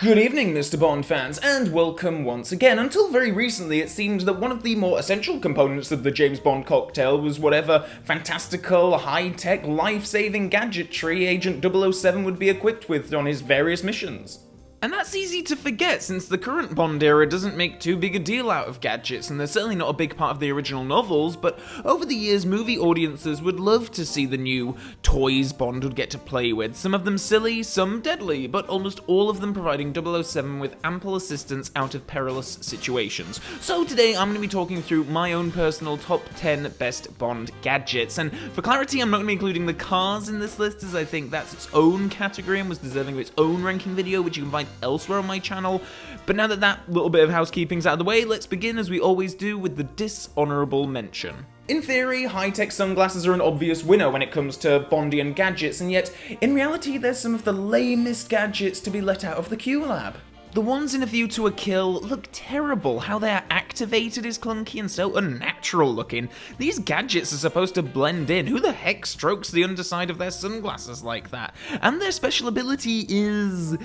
Good evening, Mr. Bond fans, and welcome once again. Until very recently, it seemed that one of the more essential components of the James Bond cocktail was whatever fantastical, high-tech, life-saving gadgetry Agent 007 would be equipped with on his various missions. And that's easy to forget, since the current Bond era doesn't make too big a deal out of gadgets, and they're certainly not a big part of the original novels, but over the years, movie audiences would love to see the new toys Bond would get to play with. Some of them silly, some deadly, but almost all of them providing 007 with ample assistance out of perilous situations. So today, I'm going to be talking through my own personal top 10 best Bond gadgets, and for clarity, I'm not going to be including the cars in this list, as I think that's its own category and was deserving of its own ranking video, which you can find elsewhere on my channel. But now that that little bit of housekeeping's out of the way, let's begin as we always do with the dishonourable mention. In theory, high-tech sunglasses are an obvious winner when it comes to Bondian gadgets, and yet, in reality, there's some of the lamest gadgets to be let out of the Q Lab. The ones in A View to a Kill look terrible. How they're activated is clunky and so unnatural looking. These gadgets are supposed to blend in. Who the heck strokes the underside of their sunglasses like that? And their special ability is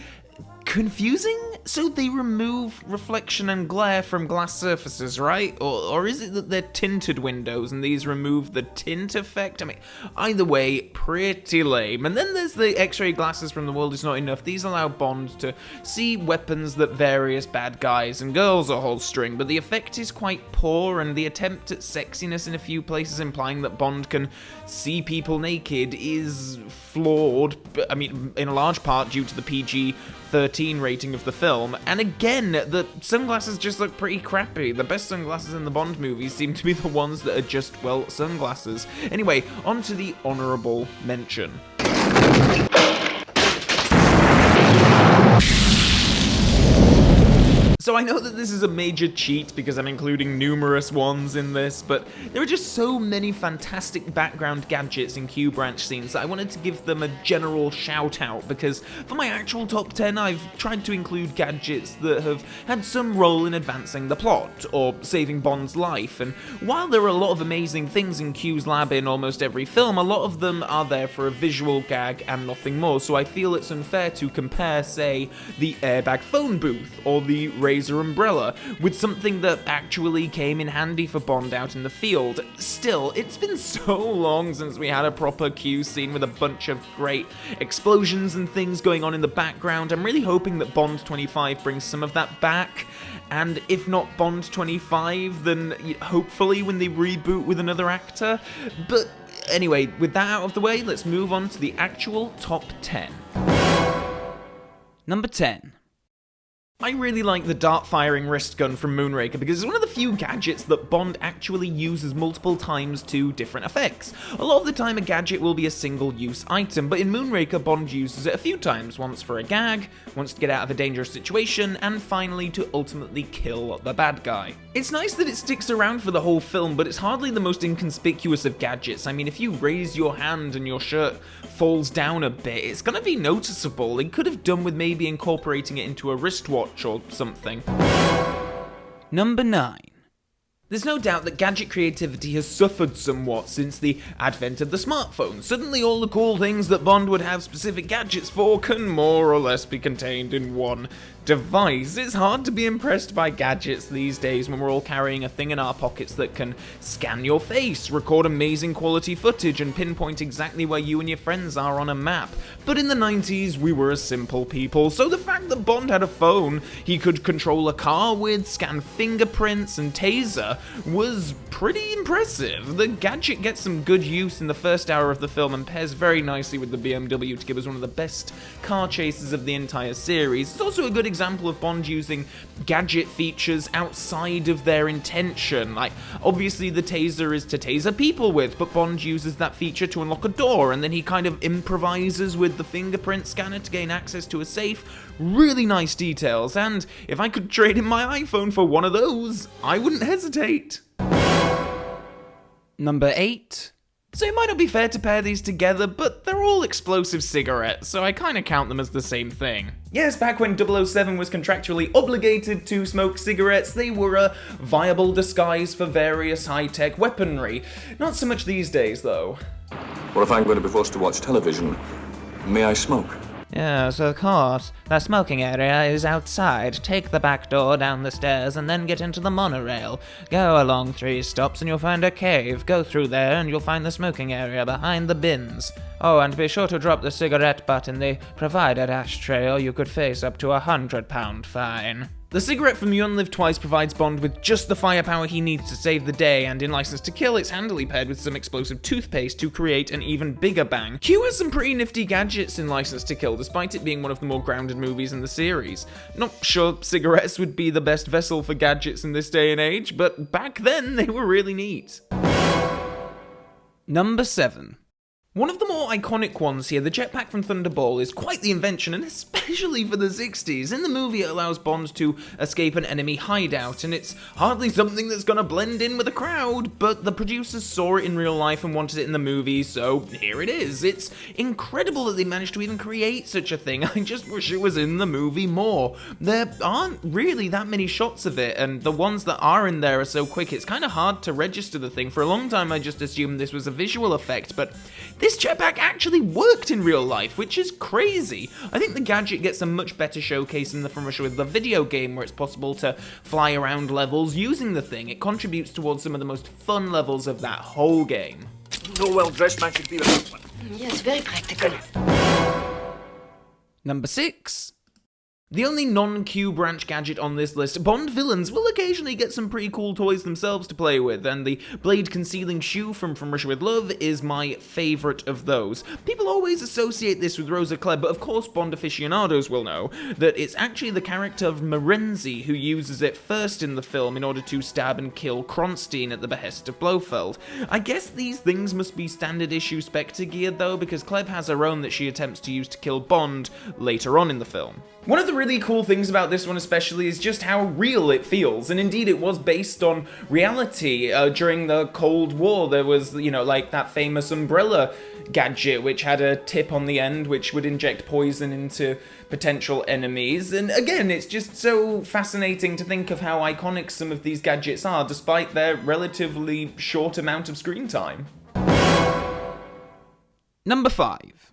confusing? So they remove reflection and glare from glass surfaces, right? Or is it that they're tinted windows and these remove the tint effect? I mean, either way, pretty lame. And then there's the X-ray glasses from The World Is Not Enough. These allow Bond to see weapons that various bad guys and girls are holstering, but the effect is quite poor, and the attempt at sexiness in a few places implying that Bond can see people naked is flawed, I mean, in a large part due to the PG-13 rating of the film. And again, the sunglasses just look pretty crappy. The best sunglasses in the Bond movies seem to be the ones that are just, well, sunglasses. Anyway, on to the honourable mention. So I know that this is a major cheat because I'm including numerous ones in this, but there are just so many fantastic background gadgets in Q branch scenes that I wanted to give them a general shout out, because for my actual top 10 I've tried to include gadgets that have had some role in advancing the plot or saving Bond's life, and while there are a lot of amazing things in Q's lab in almost every film, a lot of them are there for a visual gag and nothing more, so I feel it's unfair to compare, say, the airbag phone booth or the Razor umbrella with something that actually came in handy for Bond out in the field. Still, it's been so long since we had a proper Q scene with a bunch of great explosions and things going on in the background. I'm really hoping that Bond 25 brings some of that back, and if not Bond 25, then hopefully when they reboot with another actor. But anyway, with that out of the way, let's move on to the actual top 10. Number 10. I really like the dart-firing wrist gun from Moonraker because it's one of the few gadgets that Bond actually uses multiple times to different effects. A lot of the time a gadget will be a single-use item, but in Moonraker Bond uses it a few times, once for a gag, once to get out of a dangerous situation, and finally to ultimately kill the bad guy. It's nice that it sticks around for the whole film, but it's hardly the most inconspicuous of gadgets. I mean, if you raise your hand and your shirt falls down a bit, it's gonna be noticeable. They could have done with maybe incorporating it into a wristwatch or something. Number 9. There's no doubt that gadget creativity has suffered somewhat since the advent of the smartphone. Suddenly all the cool things that Bond would have specific gadgets for can more or less be contained in one device. It's hard to be impressed by gadgets these days when we're all carrying a thing in our pockets that can scan your face, record amazing quality footage, and pinpoint exactly where you and your friends are on a map. But in the 90s, we were a simple people, so the fact that Bond had a phone he could control a car with, scan fingerprints, and taser was pretty impressive. The gadget gets some good use in the first hour of the film and pairs very nicely with the BMW to give us one of the best car chases of the entire series. It's also a good example of Bond using gadget features outside of their intention. Like, obviously the taser is to taser people with, but Bond uses that feature to unlock a door, and then he kind of improvises with the fingerprint scanner to gain access to a safe. Really nice details, and if I could trade in my iPhone for one of those, I wouldn't hesitate. Number 8. So it might not be fair to pair these together, but they're all explosive cigarettes, so I kinda count them as the same thing. Yes, back when 007 was contractually obligated to smoke cigarettes, they were a viable disguise for various high-tech weaponry. Not so much these days, though. What if I'm going to be forced to watch television? May I smoke? Yes, of course. The smoking area is outside. Take the back door down the stairs and then get into the monorail. Go along 3 stops and you'll find a cave. Go through there and you'll find the smoking area behind the bins. Oh, and be sure to drop the cigarette butt in the provided ashtray or you could face up to £100 fine. The cigarette from You Only Live Twice provides Bond with just the firepower he needs to save the day, and in License to Kill, it's handily paired with some explosive toothpaste to create an even bigger bang. Q has some pretty nifty gadgets in License to Kill, despite it being one of the more grounded movies in the series. Not sure cigarettes would be the best vessel for gadgets in this day and age, but back then they were really neat. Number 7. One of the more iconic ones here, the jetpack from Thunderball, is quite the invention, and especially for the 60s. In the movie, it allows Bond to escape an enemy hideout, and it's hardly something that's gonna blend in with the crowd, but the producers saw it in real life and wanted it in the movie, so here it is. It's incredible that they managed to even create such a thing. I just wish it was in the movie more. There aren't really that many shots of it, and the ones that are in there are so quick, it's kind of hard to register the thing. For a long time, I just assumed this was a visual effect, but this jetpack actually worked in real life, which is crazy. I think the gadget gets a much better showcase in the From Russia with Love video game, where it's possible to fly around levels using the thing. It contributes towards some of the most fun levels of that whole game. No well-dressed man should be the first one. Yes, very practical. Number 6. The only non-Q branch gadget on this list, Bond villains will occasionally get some pretty cool toys themselves to play with, and the blade-concealing shoe from Russia with Love is my favourite of those. People always associate this with Rosa Klebb, but of course Bond aficionados will know that it's actually the character of Morenzi who uses it first in the film in order to stab and kill Kronstein at the behest of Blofeld. I guess these things must be standard issue Spectre gear though, because Klebb has her own that she attempts to use to kill Bond later on in the film. One of the really cool things about this one especially is just how real it feels, and indeed it was based on reality. During the Cold War there was, like that famous umbrella gadget which had a tip on the end which would inject poison into potential enemies, and again it's just so fascinating to think of how iconic some of these gadgets are despite their relatively short amount of screen time. Number 5.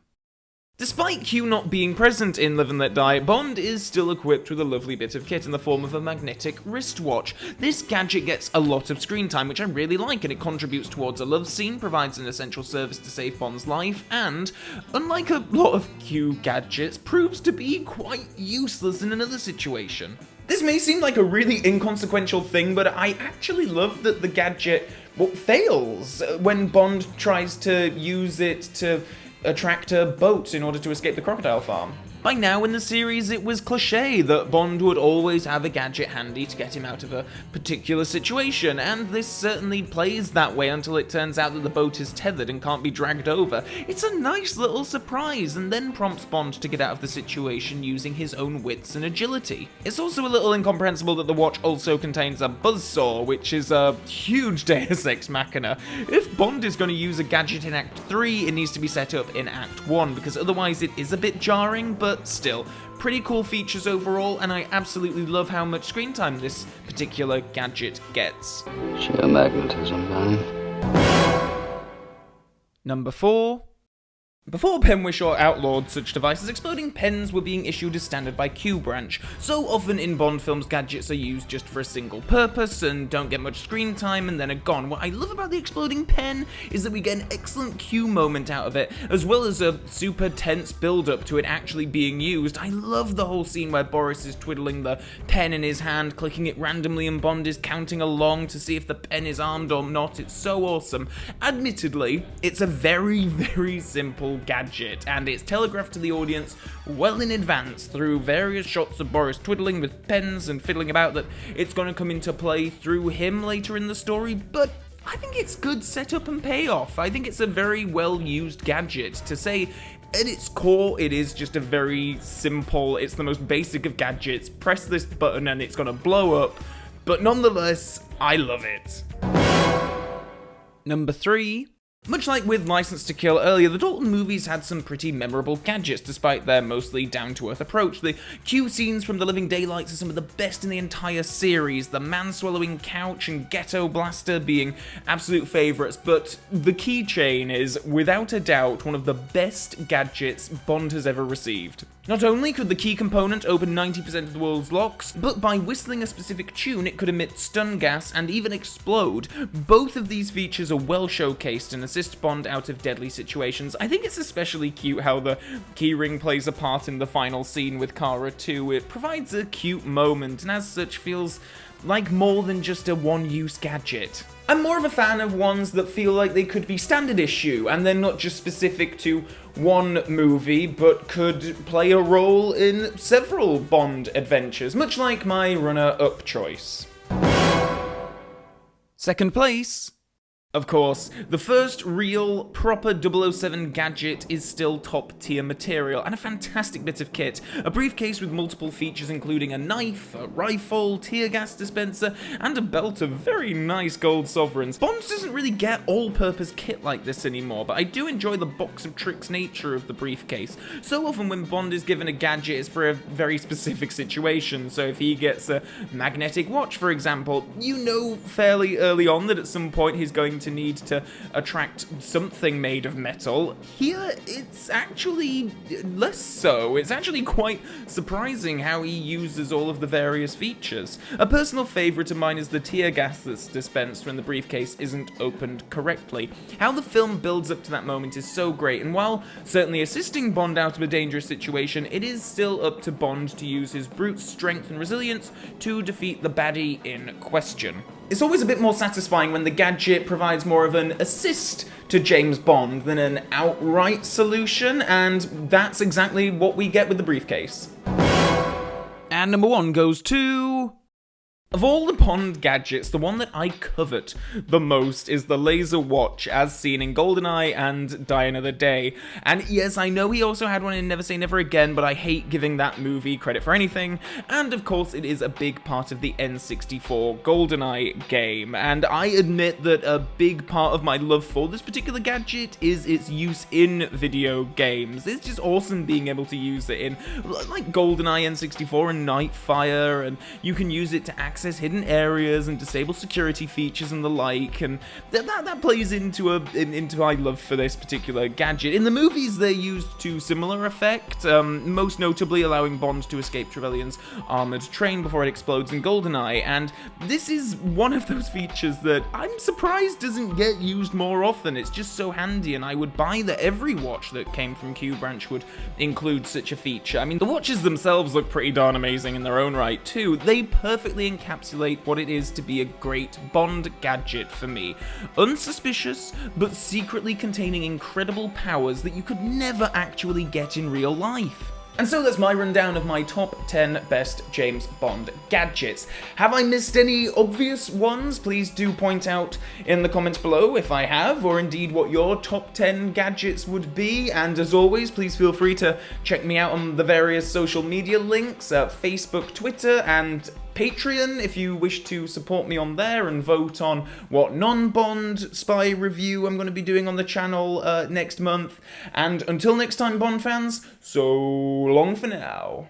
Despite Q not being present in Live and Let Die, Bond is still equipped with a lovely bit of kit in the form of a magnetic wristwatch. This gadget gets a lot of screen time, which I really like, and it contributes towards a love scene, provides an essential service to save Bond's life, and, unlike a lot of Q gadgets, proves to be quite useless in another situation. This may seem like a really inconsequential thing, but I actually love that the gadget, fails when Bond tries to use it to attract a boat in order to escape the crocodile farm. By now in the series, it was cliché that Bond would always have a gadget handy to get him out of a particular situation, and this certainly plays that way until it turns out that the boat is tethered and can't be dragged over. It's a nice little surprise, and then prompts Bond to get out of the situation using his own wits and agility. It's also a little incomprehensible that the watch also contains a buzzsaw, which is a huge deus ex machina. If Bond is going to use a gadget in Act 3, it needs to be set up in Act 1, because otherwise it is a bit jarring, but still, pretty cool features overall, and I absolutely love how much screen time this particular gadget gets. Sheer magnetism, man. Number 4. Before Penwish or outlawed such devices, exploding pens were being issued as standard by Q branch. So often in Bond films, gadgets are used just for a single purpose and don't get much screen time and then are gone. What I love about the exploding pen is that we get an excellent Q moment out of it, as well as a super tense build-up to it actually being used. I love the whole scene where Boris is twiddling the pen in his hand, clicking it randomly, and Bond is counting along to see if the pen is armed or not. It's so awesome. Admittedly, it's a very, very simple gadget, and it's telegraphed to the audience well in advance through various shots of Boris twiddling with pens and fiddling about that it's going to come into play through him later in the story, but I think it's good setup and payoff. I think it's a very well used gadget. To say at its core, it is just a very simple, it's the most basic of gadgets, press this button and it's going to blow up, but nonetheless, I love it. Number 3. Much like with License to Kill earlier, the Dalton movies had some pretty memorable gadgets despite their mostly down-to-earth approach. The Q scenes from The Living Daylights are some of the best in the entire series, the man-swallowing couch and ghetto blaster being absolute favourites, but the keychain is, without a doubt, one of the best gadgets Bond has ever received. Not only could the key component open 90% of the world's locks, but by whistling a specific tune it could emit stun gas and even explode. Both of these features are well showcased and assist Bond out of deadly situations. I think it's especially cute how the keyring plays a part in the final scene with Kara too. It provides a cute moment and as such feels like more than just a one-use gadget. I'm more of a fan of ones that feel like they could be standard issue, and they're not just specific to one movie, but could play a role in several Bond adventures, much like my runner-up choice. Second place. Of course, the first real, proper 007 gadget is still top-tier material, and a fantastic bit of kit. A briefcase with multiple features including a knife, a rifle, tear gas dispenser, and a belt of very nice gold sovereigns. Bond doesn't really get all-purpose kit like this anymore, but I do enjoy the box of tricks nature of the briefcase. So often when Bond is given a gadget, it's for a very specific situation, so if he gets a magnetic watch, for example, you know fairly early on that at some point he's going to need to attract something made of metal. Here, it's actually less so. It's actually quite surprising how he uses all of the various features. A personal favourite of mine is the tear gas that's dispensed when the briefcase isn't opened correctly. How the film builds up to that moment is so great, and while certainly assisting Bond out of a dangerous situation, it is still up to Bond to use his brute strength and resilience to defeat the baddie in question. It's always a bit more satisfying when the gadget provides more of an assist to James Bond than an outright solution, and that's exactly what we get with the briefcase. And number 1 goes to... Of all the Bond gadgets, the one that I covet the most is the laser watch, as seen in GoldenEye and Die Another Day. And yes, I know he also had one in Never Say Never Again, but I hate giving that movie credit for anything. And of course, it is a big part of the N64 GoldenEye game. And I admit that a big part of my love for this particular gadget is its use in video games. It's just awesome being able to use it in, like GoldenEye N64 and Nightfire, and you can use it to access hidden areas and disable security features and the like, and that plays into my love for this particular gadget. In the movies, they're used to similar effect, most notably allowing Bond to escape Trevelyan's armoured train before it explodes in GoldenEye, and this is one of those features that I'm surprised doesn't get used more often. It's just so handy, and I would buy that every watch that came from Q Branch would include such a feature. I mean, the watches themselves look pretty darn amazing in their own right too. They perfectly encapsulate what it is to be a great Bond gadget for me. Unsuspicious, but secretly containing incredible powers that you could never actually get in real life. And so that's my rundown of my top 10 best James Bond gadgets. Have I missed any obvious ones? Please do point out in the comments below if I have, or indeed what your top 10 gadgets would be. And as always, please feel free to check me out on the various social media links, Facebook, Twitter, and Patreon if you wish to support me on there and vote on what non-Bond spy review I'm going to be doing on the channel next month. And until next time, Bond fans, so long for now.